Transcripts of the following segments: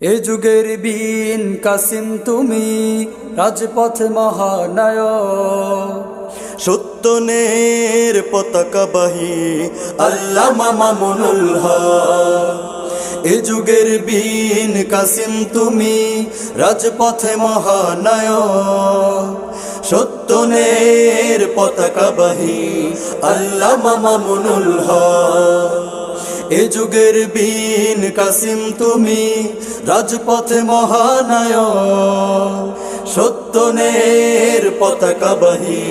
এ যুগের বীন কাসিম তুমি, রাজপথ মহানায়ক। সত্যনের পতাকাবাহী আল্লামা মামুনুল হক। এ যুগের বীন কাসিম তুমি, রাজপথে মহানায়ক। সত্যনের পতাকাবাহী আল্লামা মামুনুল হক। এ যুগের বীন কাসিম তুমি, রাজপথে মহানায়ক। সত্যনের পতাকাবাহী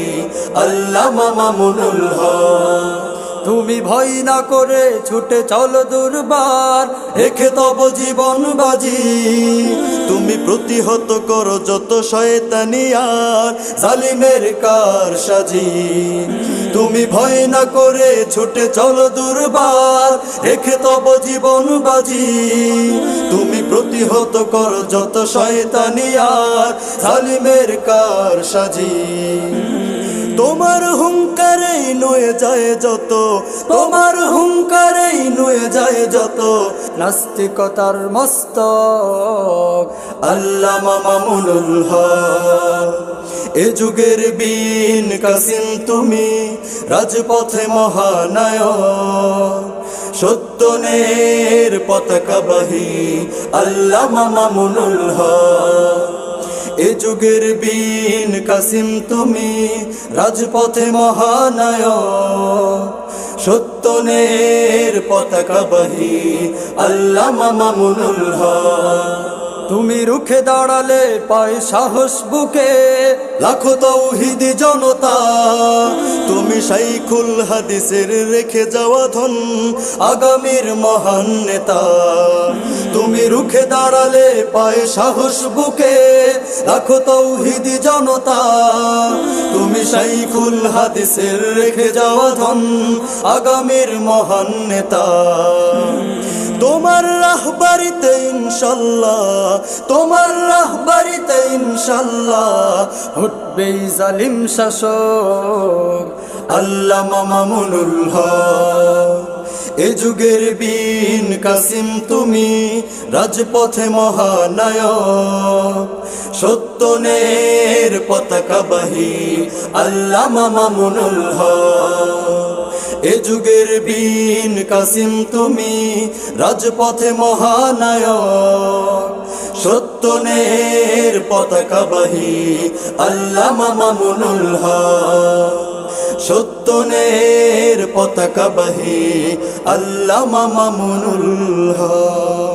আল্লামা মামুনুল হক। তুমি ভয় না করে ছুটে চলো দুর্বার, রেখে তব জীবন বাজি। তুমি প্রতিহত করো যত শয়তানি আর জালিমের কারসাজি। তুমি ভয় না করে ছুটে চলো দুর্বার, রেখে তব জীবন বাজি। তুমি প্রতিহত করো যত শয়তানি আর জালিমের কারসাজি। তোমার হুঙ্কারেই নুয়ে যায় যত, তোমার হুঙ্কারেই নুয়ে যায় যত নাস্তিকতার মস্তক আল্লামা মামুনুল হক। এ যুগের বীন কাসিম তুমি, রাজপথে মহানায়ক। সত্যনের পতাকাবাহী আল্লামা মামুনুল হক। এ যুগের বীন কাসিম তুমি, রাজপথে মহানায়ক। সত্যনের পতাকাবাহী আল্লামা মামুনুল হক। তুমি রুখে দাঁড়ালে পায় সাহস বুকে লাখো তাওহীদি জনতা। তুমি শাইখুল হাদিসের রেখে যাওয়া ধন, আগামীর মহান নেতা। তুমি রুখে দাঁড়ালে পায় সাহস বুকে লাখো তাওহীদি জনতা। তুমি শাইখুল হাদিসের রেখে যাওয়া ধন, আগামীর মহান নেতা। তোমার রাহবারিতে ইনশাল্লাহ, তোমার রাহবারিতে ইনশাল্লাহ উঠবে জালিম শাসক আল্লামা মামুনুল হক। এ যুগের বীন কাসিম তুমি, রাজপথে মহানায়ক। সত্যনের পতাকাবাহী আল্লামা মামুনুল হক। এ যুগের বীন কাসিম তুমি, রাজপথে মহানায়ক। সত্যনের পতাকাবাহী আল্লামা মামুনুল হক। সত্যনের পতাকাবাহী আল্লামা মামুনুল হক।